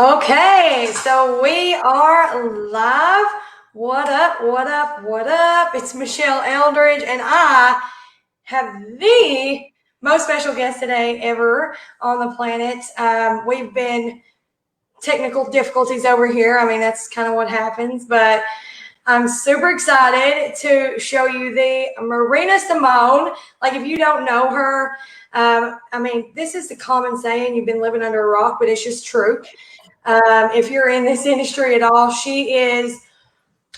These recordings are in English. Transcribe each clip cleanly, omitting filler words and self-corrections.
Okay, so we are live. What up, what up, what up? It's Michelle Eldridge, and I have the most special guest today ever on the planet. We've been technical difficulties over here. I mean, that's kind of what happens, but I'm super excited to show you the Marina Simone. Like, if you don't know her, I mean, this is the common saying, you've been living under a rock, but it's just true. If you're in this industry at all, she is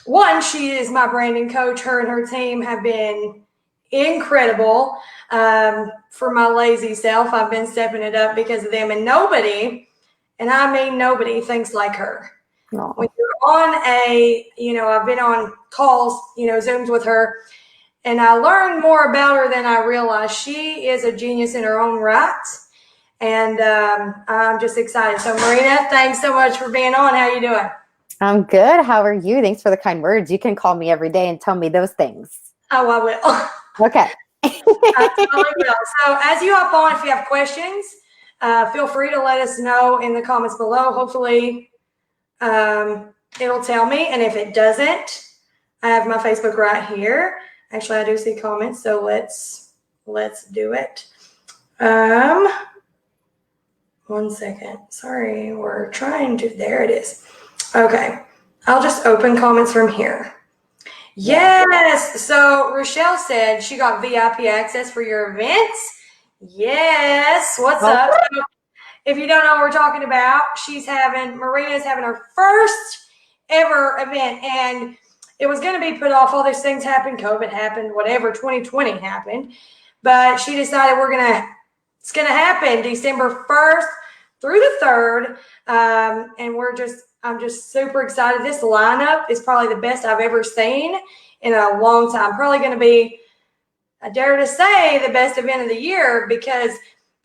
my branding coach. Her and her team have been incredible. For my lazy self, I've been stepping it up because of them, and nobody, and I mean nobody, thinks like her. No. When you're on I've been on calls, Zooms with her, and I learned more about her than I realized. She is a genius in her own right. And I'm just excited. So, Marina, thanks so much for being on. How you doing? I'm good. How are you? Thanks for the kind words. You can call me every day and tell me those things. Oh, I will. Okay. I totally will. So, as you hop on, if you have questions, feel free to let us know in the comments below. Hopefully, it'll tell me. And if it doesn't, I have my Facebook right here. Actually, I do see comments, so let's do it. 1 second. Sorry, we're trying to. There it is. Okay. I'll just open comments from here. Yes. So Rochelle said she got VIP access for your events. Yes. What's up? So if you don't know what we're talking about, Marina's having her first ever event, and it was going to be put off. All these things happened. COVID happened, whatever, 2020 happened. But she decided it's going to happen December 1st through the 3rd. And I'm just super excited. This lineup is probably the best I've ever seen in a long time. Probably going to be, I dare to say, the best event of the year, because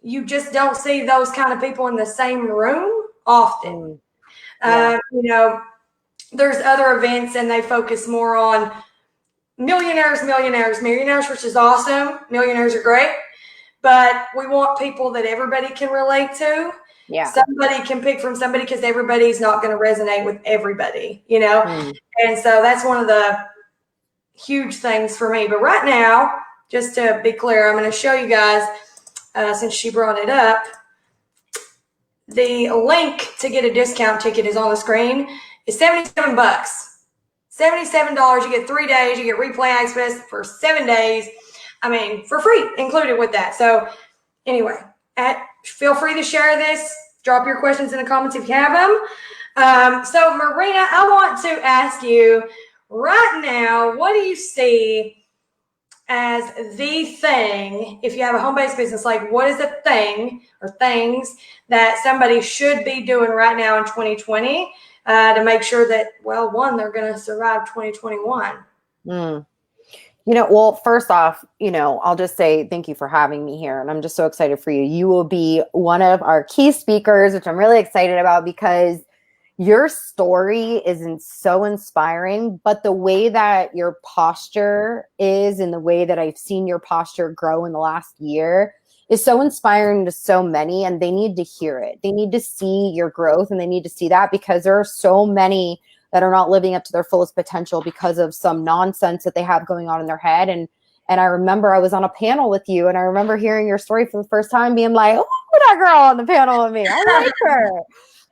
you just don't see those kind of people in the same room often. There's other events and they focus more on millionaires, which is awesome. Millionaires are great. But we want people that everybody can relate to. Yeah. Somebody can pick from somebody, because everybody's not going to resonate with everybody, And so that's one of the huge things for me. But right now, just to be clear, I'm going to show you guys, since she brought it up, the link to get a discount ticket is on the screen. It's $77. $77. You get 3 days. You get replay access for 7 days. I mean, for free, included with that. So anyway, feel free to share this. Drop your questions in the comments if you have them. So Marina, I want to ask you right now, what do you see as the thing, if you have a home-based business, like what is the thing or things that somebody should be doing right now in 2020 to make sure that, well, one, they're going to survive 2021? Well, first off, I'll just say thank you for having me here. And I'm just so excited for you. You will be one of our key speakers, which I'm really excited about, because your story is so inspiring. But the way that your posture is, and the way that I've seen your posture grow in the last year, is so inspiring to so many. And they need to hear it. They need to see your growth, and they need to see that, because there are so many that are not living up to their fullest potential because of some nonsense that they have going on in their head. And I remember I was on a panel with you, and I remember hearing your story for the first time, being like, oh, that girl on the panel with me, I like her.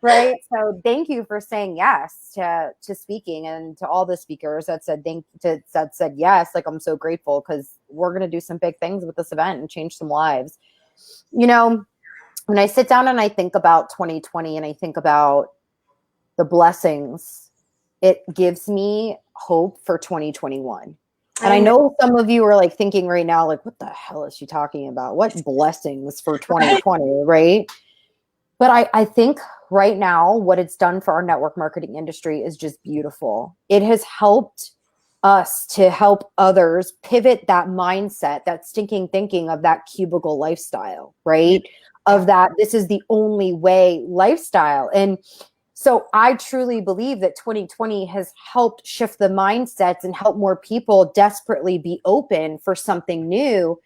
Right. So thank you for saying yes to speaking, and to all the speakers that said yes. Like, I'm so grateful, because we're going to do some big things with this event and change some lives. When I sit down and I think about 2020 and I think about the blessings, it gives me hope for 2021. And I know some of you are like thinking right now, like, what the hell is she talking about? What blessings for 2020, right? But I think right now what it's done for our network marketing industry is just beautiful. It has helped us to help others pivot that mindset, that stinking thinking of that cubicle lifestyle, right? Of that this is the only way lifestyle. And so I truly believe that 2020 has helped shift the mindsets and help more people desperately be open for something new.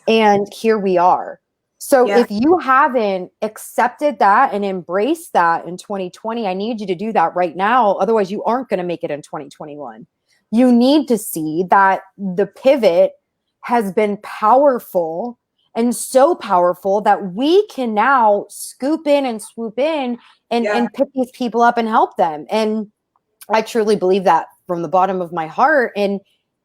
And here we are. So if you haven't accepted that and embraced that in 2020, I need you to do that right now. Otherwise, you aren't going to make it in 2021. You need to see that the pivot has been powerful and so powerful that we can now scoop in and swoop in and pick these people up and help them. And I truly believe that from the bottom of my heart. And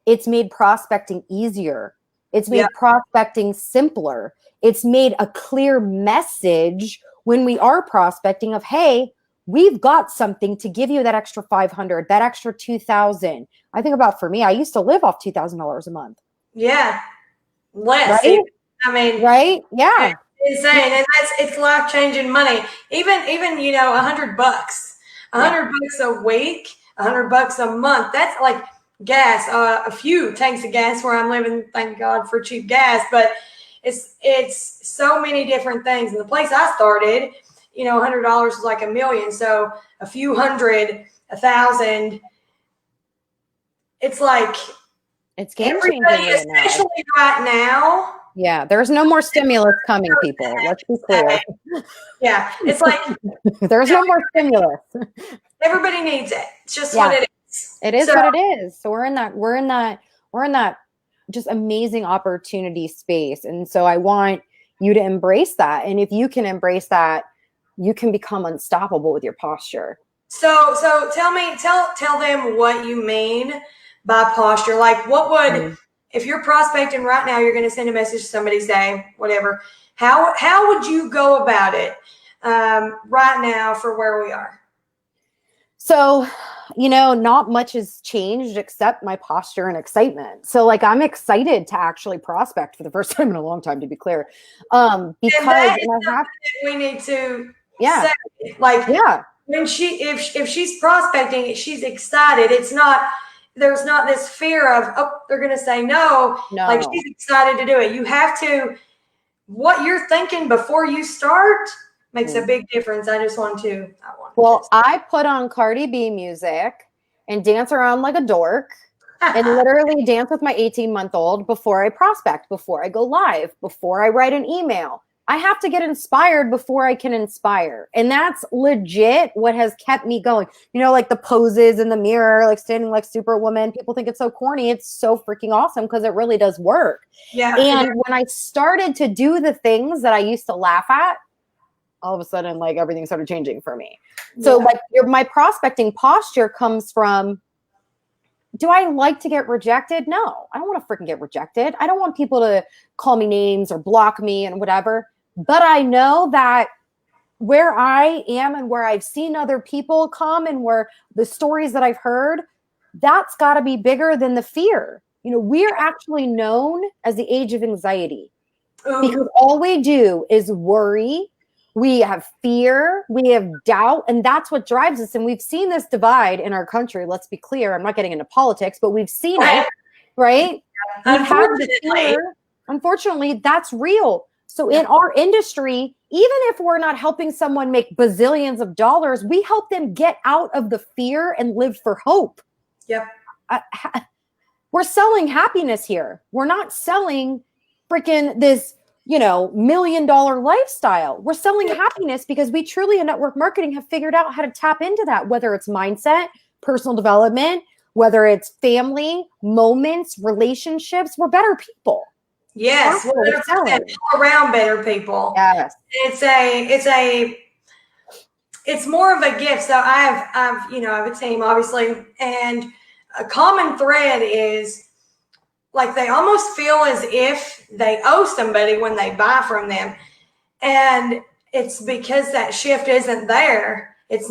it's made prospecting easier. It's made prospecting simpler. It's made a clear message when we are prospecting of, hey, we've got something to give you that extra 500, that extra 2,000. I think about, for me, I used to live off $2,000 a month. Yeah. Less. Right? I mean, right? Yeah. It's insane. And it's life-changing money. Even, $100, $100 a week, $100 a month. That's like gas, a few tanks of gas where I'm living. Thank God for cheap gas, but it's so many different things. And the place I started, $100 is like $1 million. So a few hundred, 1,000. It's like it's game changing, especially right now. Yeah, there's no more stimulus coming, people. Let's be clear. Yeah, it's like there's no more stimulus. Everybody needs it. It's just what it is. It is what it is. So we're in that just amazing opportunity space. And so I want you to embrace that. And if you can embrace that, you can become unstoppable with your posture. So tell them what you mean by posture. Like, what would, if you're prospecting right now, you're going to send a message to somebody, say whatever, how would you go about it right now for where we are? So, not much has changed except my posture and excitement. So like, I'm excited to actually prospect for the first time in a long time, to be clear. Because we need to say, like, when if she's prospecting, she's excited. There's not this fear of, they're going to say no. Like, she's excited to do it. You have to, what you're thinking before you start makes a big difference. I put on Cardi B music and dance around like a dork and literally dance with my 18-month-old before I prospect, before I go live, before I write an email. I have to get inspired before I can inspire. And that's legit what has kept me going. Like the poses in the mirror, like standing like Superwoman. People think it's so corny. It's so freaking awesome because it really does work. Yeah. And when I started to do the things that I used to laugh at, all of a sudden, like, everything started changing for me. So like my prospecting posture comes from, do I like to get rejected? No, I don't want to freaking get rejected. I don't want people to call me names or block me and whatever. But I know that where I am and where I've seen other people come and where the stories that I've heard, that's got to be bigger than the fear. We're actually known as the age of anxiety because all we do is worry. We have fear, we have doubt, and that's what drives us. And we've seen this divide in our country. Let's be clear. I'm not getting into politics, but we've seen it, right? Unfortunately, that's real. So in our industry, even if we're not helping someone make bazillions of dollars, we help them get out of the fear and live for hope. Yep. We're selling happiness here. We're not selling freaking this $1 million lifestyle. We're selling happiness because we truly in network marketing have figured out how to tap into that, whether it's mindset, personal development, whether it's family, moments, relationships. We're better people. Yes, we're all around better people. Yes. It's more of a gift. So I have a team, obviously, and a common thread is, like, they almost feel as if they owe somebody when they buy from them. And it's because that shift isn't there. They're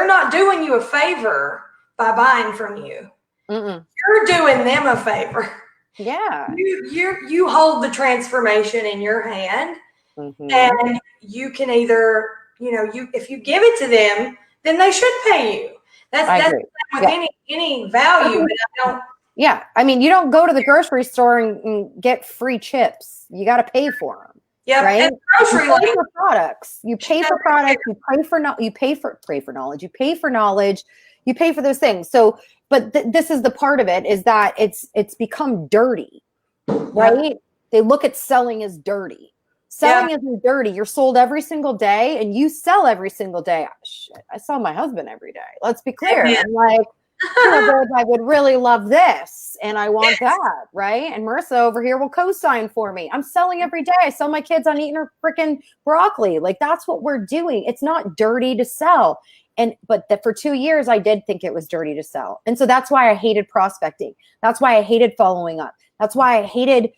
not doing you a favor by buying from you. You're doing them a favor. Yeah. You hold the transformation in your hand, and you can either, if you give it to them, then they should pay you. That's with any value, but I don't. Yeah, I mean, you don't go to the grocery store and get free chips. You got to pay for them. Yeah, right. And grocery, you pay for products. You pay for products. You pay for knowledge. You pay for knowledge. You pay for those things. So, but this is the part of it, is that it's become dirty, right? They look at selling as dirty. Selling isn't dirty. You're sold every single day and you sell every single day. Shit, I sell my husband every day. Let's be clear. I'm like, babe, I would really love this and I want that, right? And Marissa over here will co-sign for me. I'm selling every day. I sell my kids on eating her freaking broccoli. Like, that's what we're doing. It's not dirty to sell. But for 2 years, I did think it was dirty to sell. And so that's why I hated prospecting. That's why I hated following up. That's why I hated,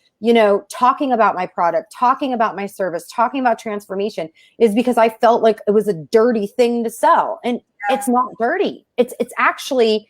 talking about my product, talking about my service, talking about transformation, is because I felt like it was a dirty thing to sell. And it's not dirty. It's actually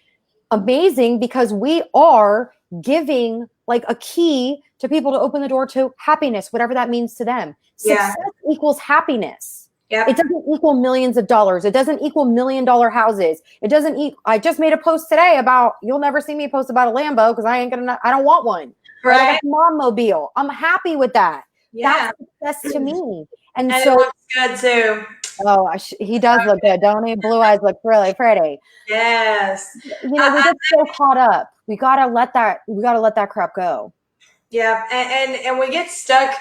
amazing, because we are giving like a key to people to open the door to happiness, whatever that means to them. Success equals happiness. Yep. It doesn't equal millions of dollars. It doesn't equal $1 million houses. It doesn't I just made a post today about, you'll never see me post about a Lambo because I don't want one. Right. I got a mom mobile. I'm happy with that. Yeah. That's success to me. And so it looks good too. Oh, he does look good, don't he? Blue eyes look really pretty. Yes. We get so caught up. We gotta let that crap go. Yeah, and we get stuck.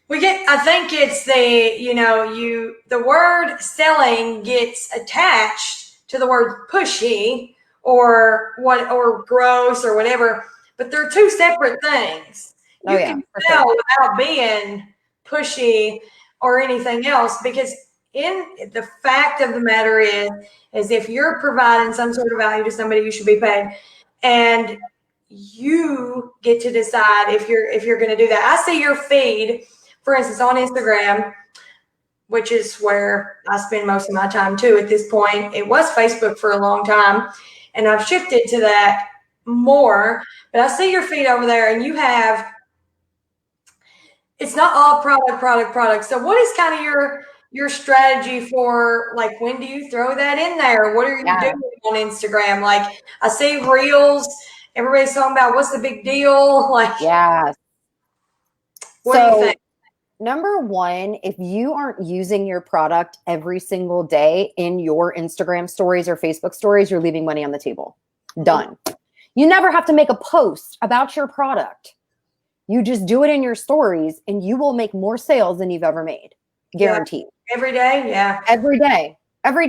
I think it's the word selling gets attached to the word pushy or gross or whatever, but they're two separate things. You can sell without being pushy or anything else, because the fact of the matter is if you're providing some sort of value to somebody, you should be paid, and you get to decide if you're going to do that. I see your feed, for instance, on Instagram, which is where I spend most of my time too at this point. It was Facebook for a long time, and I've shifted to that more, but I see your feed over there, and it's not all product. So what is kind of your strategy for, like, when do you throw that in there? What are you doing on Instagram? Like, I see reels. Everybody's talking about what's the big deal? Like, what do you think? Number one, if you aren't using your product every single day in your Instagram stories or Facebook stories, you're leaving money on the table. Done. You never have to make a post about your product. You just do it in your stories and you will make more sales than you've ever made. Guaranteed. Every day? Yeah. Every day. Every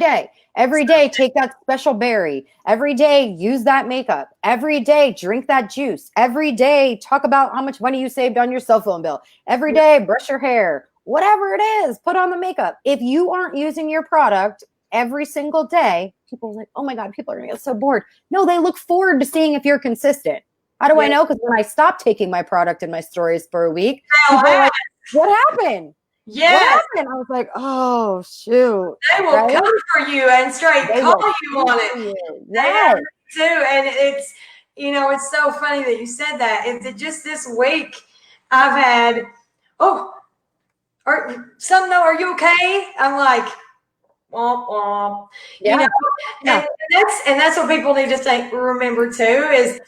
day, take that special berry. Every day, use that makeup. Every day, drink that juice. Every day, talk about how much money you saved on your cell phone bill. Every day, brush your hair. Whatever it is, put on the makeup. If you aren't using your product every single day, people are like, oh my God, people are going to get so bored. No, they look forward to seeing if you're consistent. How do I know? Because when I stopped taking my product in my stories for a week, people are like, what happened? Yes. What happened? I was like, oh, shoot. They will come for you and straight call you on it. Yes. Too. And it's, it's so funny that you said that. It's just this week I've had, are you okay? I'm like, womp womp. Yeah. And that's what people need to remember too, is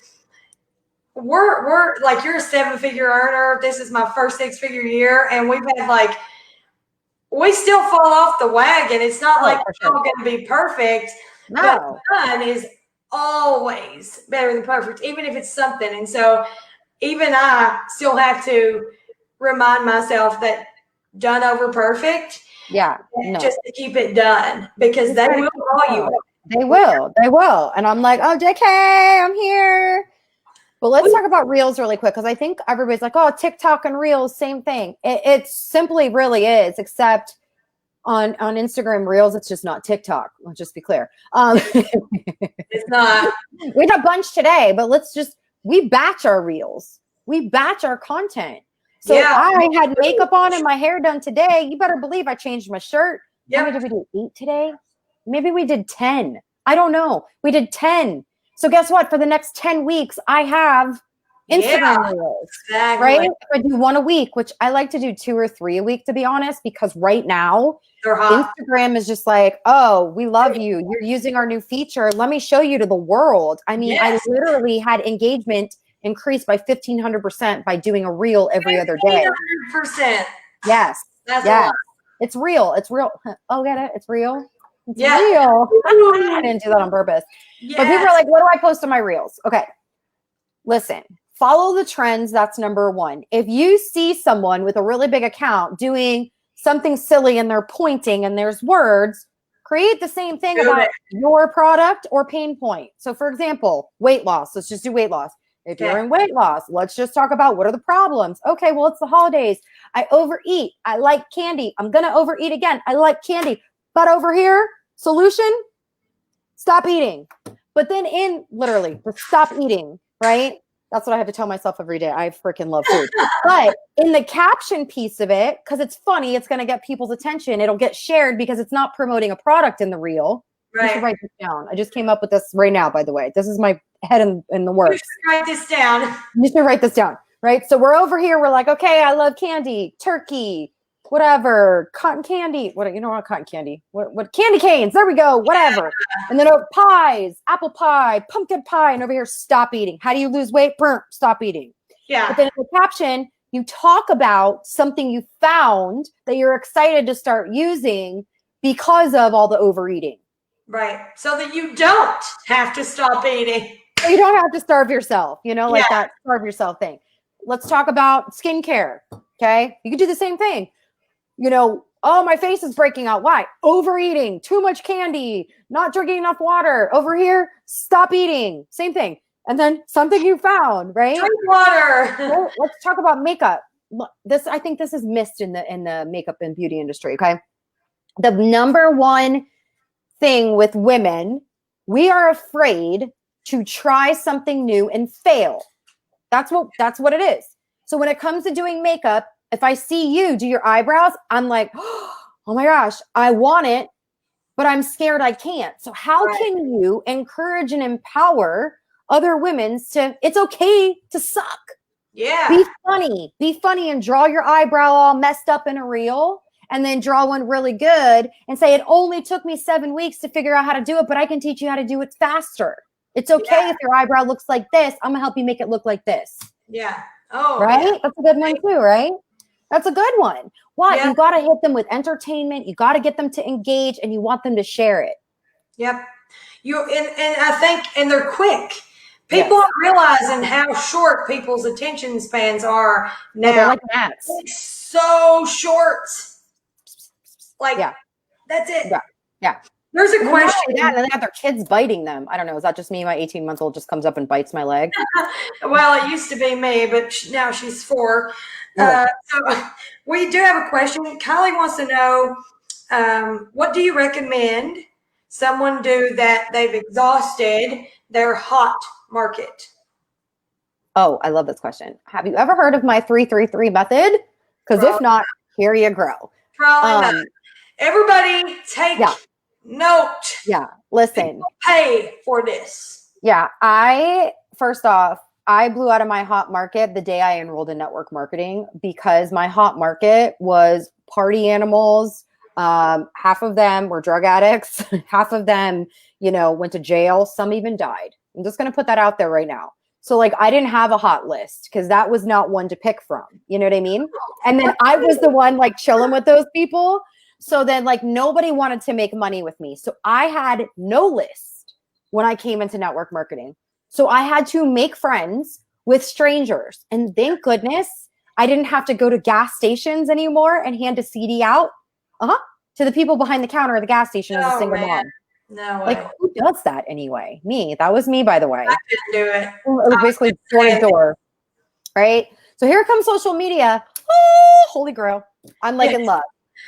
we're like, you're a 7-figure earner. This is my first 6-figure year, and we've had we still fall off the wagon. It's not like it's all going to be perfect. No. But fun is always better than perfect, even if it's something. And so even I still have to remind myself that done over perfect. Yeah. Just to keep it done, because they will call you. They will. And I'm like, oh, JK, I'm here. But let's talk about Reels really quick, because I think everybody's like, oh, TikTok and Reels, same thing. It simply really is, except on Instagram Reels, it's just not TikTok. Let's just be clear. It's not. We had a bunch today, but we batch our Reels. We batch our content. So I had makeup on and my hair done today. You better believe I changed my shirt. How many did we do? 8 today? Maybe we did 10. I don't know. We did 10. So guess what? For the next 10 weeks, I have Instagram Reels, right? I do 1 a week, which I like to do 2 or 3 a week, to be honest, because right now, Instagram is just like, oh, we love you. You're using our new feature. Let me show you to the world. I mean, I literally had engagement increase by 1,500% by doing a reel every other day. 1,500%. Yes. That's a lot. It's real. It's real. Oh, get it? It's real. It's real. I didn't do that on purpose. Yes. But people are like, what do I post on my reels? Okay. Listen, follow the trends. That's number one. If you see someone with a really big account doing something silly and they're pointing and there's words, create the same thing about your product or pain point. So for example, weight loss. Let's just do weight loss. If you're in weight loss, let's just talk about what are the problems. Okay, well, it's the holidays. I overeat. I like candy. I'm going to overeat again. I like candy. But over here, solution, stop eating. But then literally, just stop eating, right? That's what I have to tell myself every day. I freaking love food. But in the caption piece of it, because it's funny, it's going to get people's attention. It'll get shared because it's not promoting a product in the reel. Right. You should write this down. I just came up with this right now, by the way. This is my head in the works. You should write this down. You should write this down, right? So we're over here. We're like, okay, I love candy, turkey, whatever, cotton candy. What, you know what, cotton candy? What candy canes? There we go. Whatever. Yeah. And then pies, apple pie, pumpkin pie, and over here, stop eating. How do you lose weight? Stop eating. Yeah. But then in the caption, you talk about something you found that you're excited to start using because of all the overeating. Right. So that you don't have to stop eating. So you don't have to starve yourself, like that starve yourself thing. Let's talk about skincare. Okay. You could do the same thing. Oh, my face is breaking out. Why? Overeating, too much candy, not drinking enough water. Over here, stop eating. Same thing. And then something you found, right? Drink water. Let's talk about makeup. I think this is missed in the makeup and beauty industry. Okay. The number one thing with women, we are afraid to try something new and fail. That's what it is. So when it comes to doing makeup, if I see you do your eyebrows, I'm like, oh my gosh, I want it, but I'm scared I can't. So how can you encourage and empower other women it's okay to suck. Yeah. Be funny and draw your eyebrow all messed up in a reel and then draw one really good and say, it only took me 7 weeks to figure out how to do it, but I can teach you how to do it faster. It's okay if your eyebrow looks like this. I'm gonna help you make it look like this. Yeah. Oh, right. Yeah. That's a good one too, right? That's a good one. Why? Yeah. You got to hit them with entertainment. You got to get them to engage, and you want them to share it. Yep. And I think, and they're quick. People aren't realizing how short people's attention spans are now. They're like gnats. It's so short. That's it. Yeah. There's a question. And then they have their kids biting them. I don't know. Is that just me? My 18-month-old just comes up and bites my leg. Well, it used to be me, but now she's 4. So we do have a question. Kylie wants to know, what do you recommend someone do that they've exhausted their hot market? Oh, I love this question. Have you ever heard of my 3-3-3 method? Because if not, here you grow. Probably not. Everybody take note. Yeah, listen. People pay for this. Yeah, first off, I blew out of my hot market the day I enrolled in network marketing because my hot market was party animals. Half of them were drug addicts. Half of them, went to jail. Some even died. I'm just going to put that out there right now. So I didn't have a hot list because that was not one to pick from. You know what I mean? And then I was the one chilling with those people. So then nobody wanted to make money with me. So I had no list when I came into network marketing. So I had to make friends with strangers. And thank goodness I didn't have to go to gas stations anymore and hand a CD out to the people behind the counter at the gas station as a single mom. No way. Who does that anyway? Me. That was me, by the way. I didn't do it. It was basically door to door. Right? So here comes social media. Oh, holy grail. I'm in love.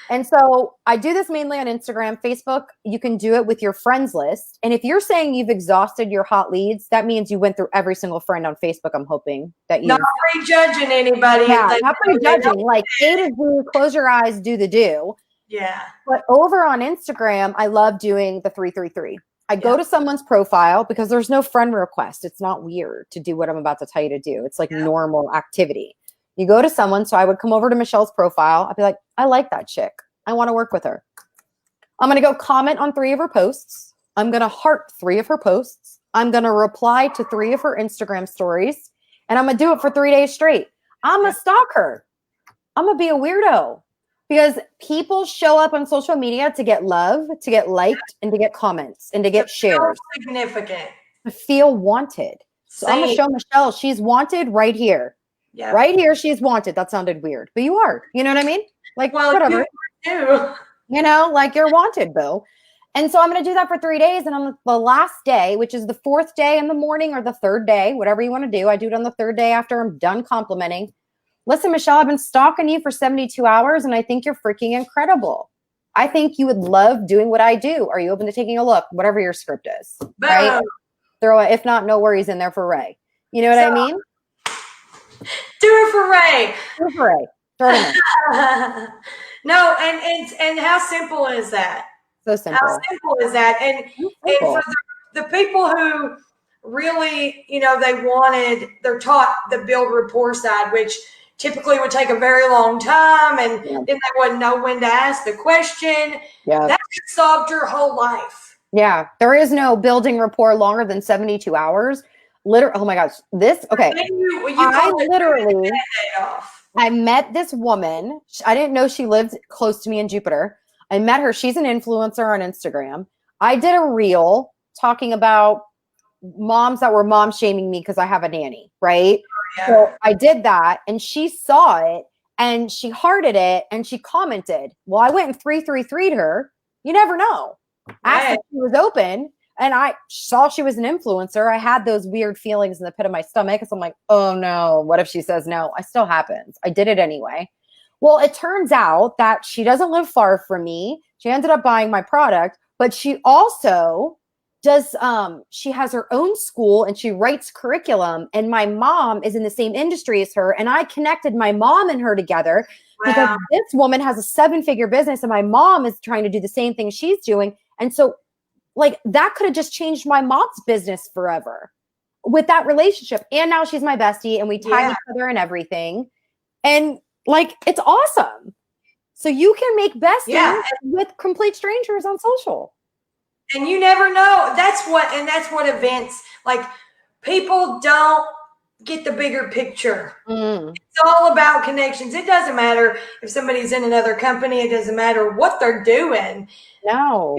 And so I do this mainly on Instagram. Facebook, you can do it with your friends list. And if you're saying you've exhausted your hot leads, that means you went through every single friend on Facebook. I'm hoping that you not prejudging anybody. Yeah, not prejudging. A to Z, close your eyes, do the do. Yeah. But over on Instagram, I love doing the 3-3-3. I go to someone's profile because there's no friend request. It's not weird to do what I'm about to tell you to do. It's normal activity. You go to someone. So I would come over to Michelle's profile. I'd be like, I like that chick. I want to work with her. I'm going to go comment on 3 of her posts. I'm going to heart 3 of her posts. I'm going to reply to 3 of her Instagram stories. And I'm going to do it for 3 days straight. I'm going to stalk her. I'm going to be a weirdo because people show up on social media to get love, to get liked, and to get comments, and to get shares. Significant. To feel wanted. So I'm gonna show Michelle she's wanted right here. Yeah. Right here, she's wanted. That sounded weird, but you are. You know what I mean? Like, well, whatever. You know, like you're wanted, boo. And so I'm going to do that for 3 days. And on the last day, which is the 4th day in the morning or the 3rd day, whatever you want to do, I do it on the 3rd day after I'm done complimenting. Listen, Michelle, I've been stalking you for 72 hours and I think you're freaking incredible. I think you would love doing what I do. Are you open to taking a look? Whatever your script is, right? Throw it, if not, no worries in there for Ray. You know what I mean? Do it for Ray. Do it for Ray. Throw it in. No, and how simple is that? So simple. How simple is that? And for the people who really, they're taught the build rapport side, which typically would take a very long time, and then they wouldn't know when to ask the question. Yeah. That solved your whole life. Yeah. There is no building rapport longer than 72 hours. Oh my gosh. Okay. I met this woman. I didn't know she lived close to me in Jupiter. I met her. She's an influencer on Instagram. I did a reel talking about moms that were mom shaming me because I have a nanny, right? Yeah. So I did that and she saw it and she hearted it and she commented. Well, I went and 333'd her. You never know. Asked if she was open. And I saw she was an influencer. I had those weird feelings in the pit of my stomach because I'm like, oh no, what if she says no? It still happens. I did it anyway. Well, it turns out that she doesn't live far from me. She ended up buying my product, but she also does, she has her own school and she writes curriculum. And my mom is in the same industry as her. And I connected my mom and her together because this woman has a 7-figure business and my mom is trying to do the same thing she's doing. And so like that could have just changed my mom's business forever with that relationship. And now she's my bestie and we tag each other and everything. And like, it's awesome. So you can make besties with complete strangers on social. And you never know. That's what events, like people don't get the bigger picture. It's all about connections. It doesn't matter if somebody's in another company. It doesn't matter what they're doing. No.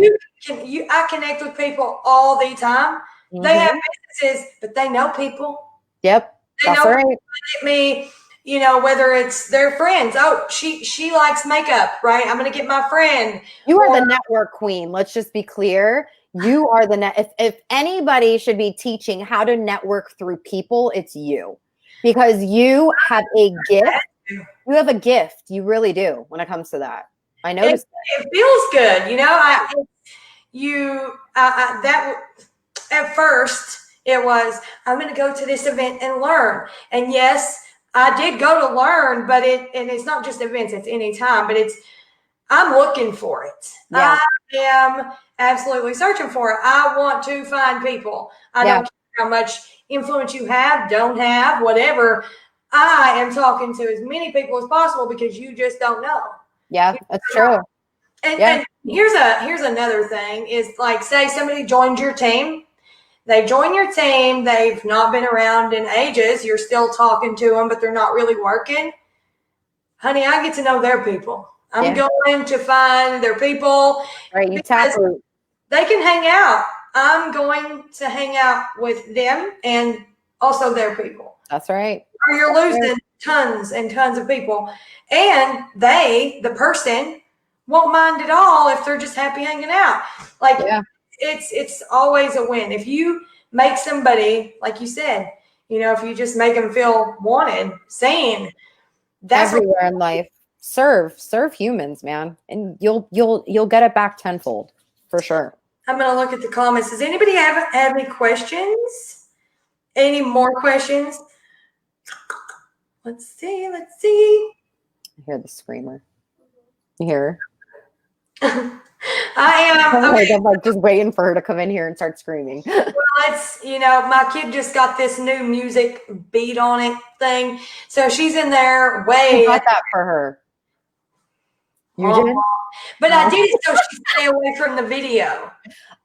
I connect with people all the time. They have businesses, but they know people. Yep. They know people at me, whether it's their friends. Oh, she likes makeup, right? I'm going to get my friend. You are the network queen. Let's just be clear. You are the if anybody should be teaching how to network through people, it's you. Because you have a gift. You have a gift. You really do when it comes to that. I noticed it feels good. That at first it was, I'm going to go to this event and learn. And yes, I did go to learn, but it's not just events, it's any time, but I'm looking for it. Yeah. I am absolutely searching for it. I want to find people. I don't care how much influence you have, don't have, whatever. I am talking to as many people as possible because you just don't know. Yeah, that's true. And here's another thing is like, say somebody joined your team. They join your team. They've not been around in ages. You're still talking to them, but they're not really working. Honey, I get to know their people. I'm going to find their people. Right, you tap her. They can hang out. I'm going to hang out with them and also their people. That's right. Or you're losing tons and tons of people. And the person, won't mind at all if they're just happy hanging out. Like it's always a win. If you make somebody, like you said, if you just make them feel wanted, seen, that's everywhere in life. Serve humans, man, and you'll get it back tenfold for sure. I'm gonna look at the comments. Does anybody have any questions? Any more questions? Let's see. I hear the screamer. You hear her? I am. Okay. I'm like just waiting for her to come in here and start screaming. Well, it's my kid just got this new music beat on it thing, so she's in there. Who got that for her? You did? But I did it so she stay away from the video.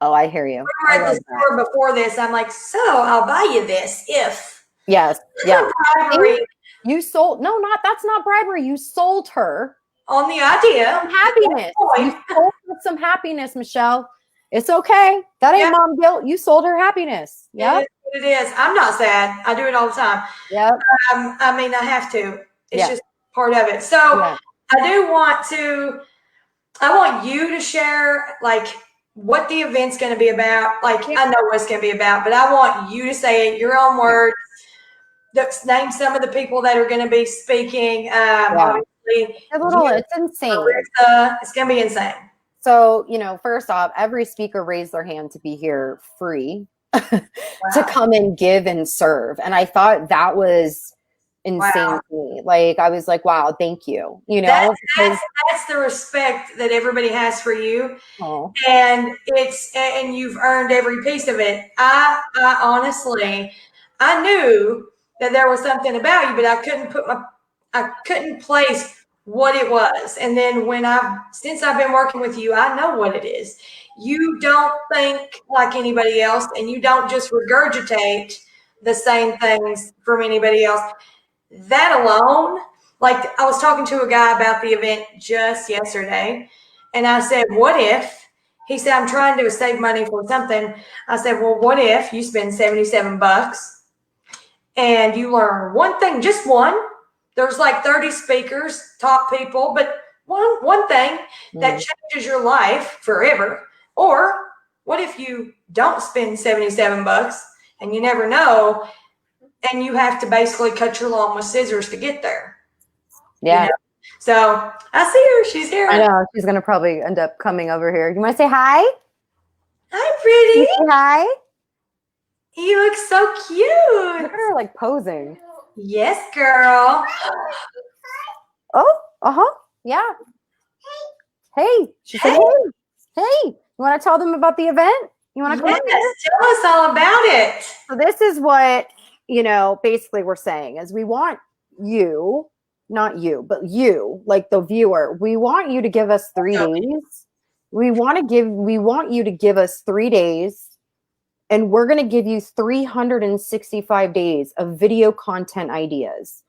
Oh, I hear you. We were at the store before this. I'm like, so I'll buy you this if. Yes. Yeah. Bribery. You sold that's not bribery. You sold her on the idea. Some happiness. You sold her some happiness, Michelle. It's okay. That ain't mom guilt. You sold her happiness. Yeah. what it is. I'm not sad. I do it all the time. Yep. I mean, I have to. It's Yeah. just part of it. So Yeah. I want you to share like what the event's going to be about. Like, I know what it's going to be about, but I want you to say it your own words. Name some of the people that are going to be speaking. Obviously, It's insane. It's going to be insane. So, first off, every speaker raised their hand to be here free to come and give and serve. And I thought that was insane to me. Like, I was like, wow, thank you. That's the respect that everybody has for you. Oh. And you've earned every piece of it. I honestly, I knew that there was something about you, but I couldn't place what it was. And then since I've been working with you, I know what it is. You don't think like anybody else, and you don't just regurgitate the same things from anybody else. That alone, like I was talking to a guy about the event just yesterday, and I said, what if, he said, I'm trying to save money for something. I said, well, what if you spend $77 and you learn one thing, just one? There's like 30 speakers, top people, but one thing that changes your life forever. Or what if you don't spend $77 and you never know, and you have to basically cut your lawn with scissors to get there? Yeah. So I see her. She's here. I know. She's going to probably end up coming over here. You want to say hi? Hi, pretty. You say hi. You look so cute. Look at her like posing. Yes, girl. Oh, yeah. Hey. She said, hey. You want to tell them about the event? You want to come? Yes, tell us all about it. So this is what, basically we're saying is we want you, not you, but you, like the viewer, we want you to give us 3 days. We want you to give us 3 days, and we're going to give you 365 days of video content ideas,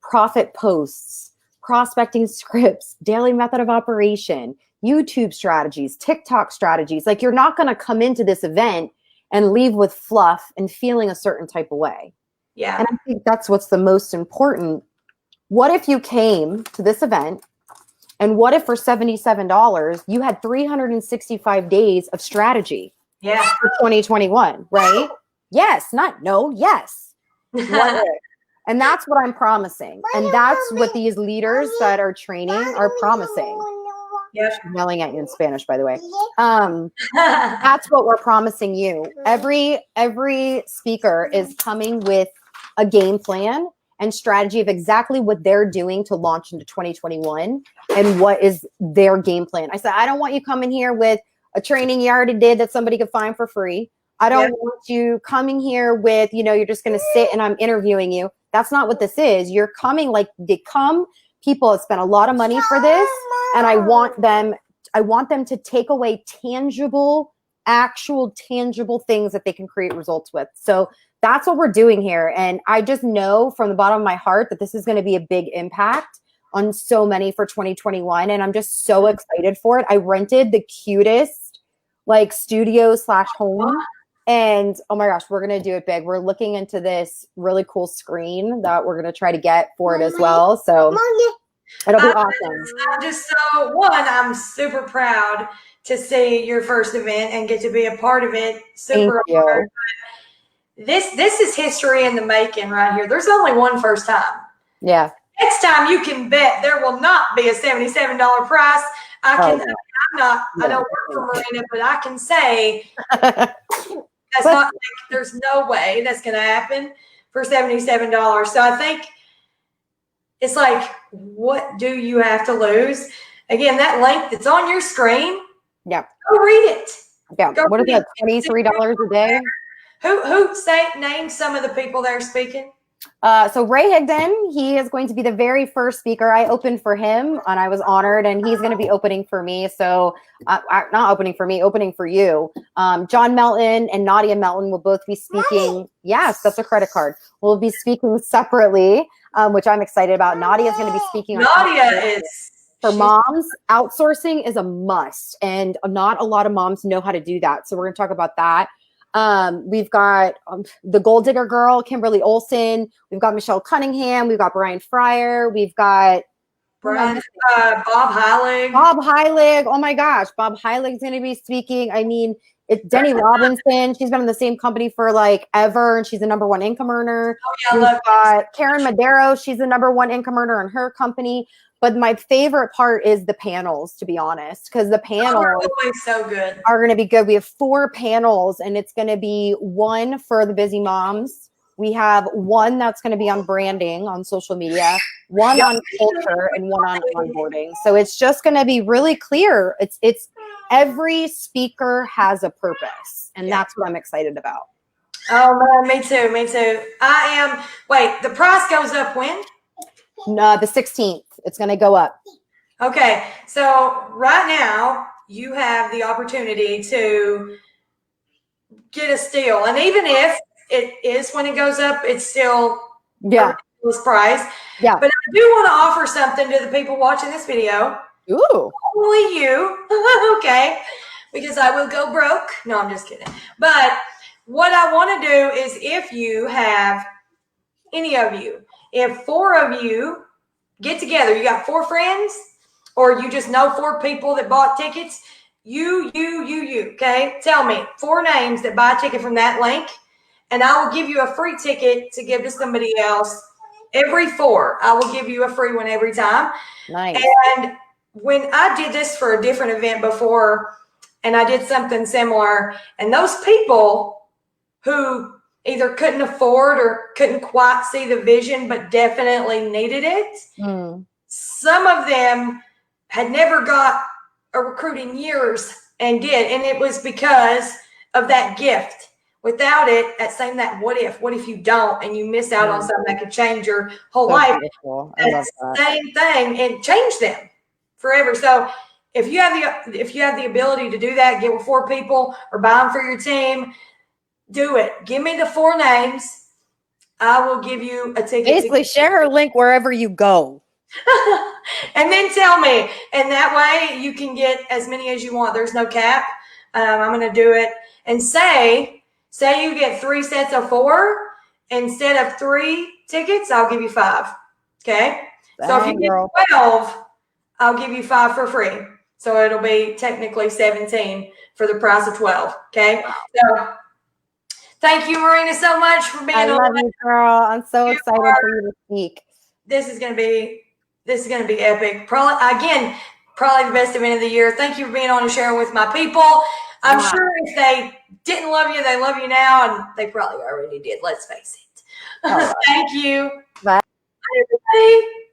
profit posts, prospecting scripts, daily method of operation, YouTube strategies, TikTok strategies. Like, you're not going to come into this event and leave with fluff and feeling a certain type of way. Yeah. And I think that's what's the most important. What if you came to this event, and what if for $77, you had 365 days of strategy? Yeah. For 2021, right? Yes, not no, yes. What if? And that's what I'm promising. And that's what these leaders that are training are promising. Yes. I'm yelling at you in Spanish, by the way. That's what we're promising you. Every speaker is coming with a game plan and strategy of exactly what they're doing to launch into 2021 and what is their game plan. I said, I don't want you coming here with a training you already did that somebody could find for free. I don't want you coming here with, you're just going to sit and I'm interviewing you. That's not what this is. You're coming like people have spent a lot of money for this, and I want them to take away actual tangible things that they can create results with. So that's what we're doing here. And I just know from the bottom of my heart that this is going to be a big impact on so many for 2021. And I'm just so excited for it. I rented the cutest studio/home. And oh my gosh, we're going to do it big. We're looking into this really cool screen that we're going to try to get for it as well. So it'll be awesome. I'm super proud to see your first event and get to be a part of it. Super honored. This is history in the making right here. There's only one first time. Yeah. Next time you can bet there will not be a $77 price. I don't work for Marina, but I can say there's no way that's going to happen for $77. So I think it's like, what do you have to lose? Again, that link that's on your screen. Yeah. Go read it. Yeah. What is that? $23 a day? Name some of the people that are speaking. So Ray Higdon, he is going to be the very first speaker. I opened for him and I was honored, and he's going to be opening for me. So not opening for me, opening for you. John Melton and Nadia Melton will both be speaking. Yes, that's a credit card. We'll be speaking separately, which I'm excited about. Nadia is going to be speaking. For moms, outsourcing is a must, and not a lot of moms know how to do that. So we're going to talk about that. We've got the Gold Digger Girl, Kimberly Olsen. We've got Michelle Cunningham. We've got Brian Fryer. We've got Bob Heilig. Bob Heilig. Oh my gosh, Bob Heilig's going to be speaking. I mean, it's Denny Robinson. She's been in the same company for like ever, and she's the #1 income earner. Oh, yeah, We've got Karen Madero. She's the #1 income earner in her company. But my favorite part is the panels, to be honest, because the panels are always so good. Are going to be good. We have 4 panels, and it's going to be one for the busy moms. We have one that's going to be on branding on social media, one on culture, and one on onboarding. So it's just going to be really clear. It's every speaker has a purpose, and that's what I'm excited about. Oh man, me too, me too. I am. Wait, the price goes up when? No, the 16th. It's going to go up. Okay, so right now you have the opportunity to get a steal, and even if it is when it goes up, it's still a ridiculous price. Yeah. But I do want to offer something to the people watching this video. Ooh. Only you. Okay. Because I will go broke. No, I'm just kidding. But what I want to do is if you have any of you, if 4 of you get together, you got 4 friends, or you just know 4 people that bought tickets, you, okay? Tell me 4 names that buy a ticket from that link, and I will give you a free ticket to give to somebody else. Every 4, I will give you a free one every time. Nice. And when I did this for a different event before, and I did something similar, and those people who either couldn't afford or couldn't quite see the vision, but definitely needed it, some of them had never got a recruit in years and did, and it was because of that gift. Without it, that same that what if you don't and you miss out on something that could change your whole life? That same thing and change them forever. So if you have the ability to do that, get with 4 people or buy them for your team, do it. Give me the 4 names. I will give you a ticket. Basically, share her link wherever you go. And then tell me, and that way you can get as many as you want. There's no cap. I'm going to do it. And say you get 3 sets of 4 instead of 3 tickets, I'll give you 5. Okay. So if you get 12, I'll give you 5 for free. So it'll be technically 17 for the price of 12. Okay. So thank you, Marina, so much for being on. I love you, girl. I'm so excited for you to speak. This is going to be epic. Probably the best event of the year. Thank you for being on and sharing with my people. I'm sure if they didn't love you, they love you now, and they probably already did. Let's face it. Thank you. Bye. Bye, everybody.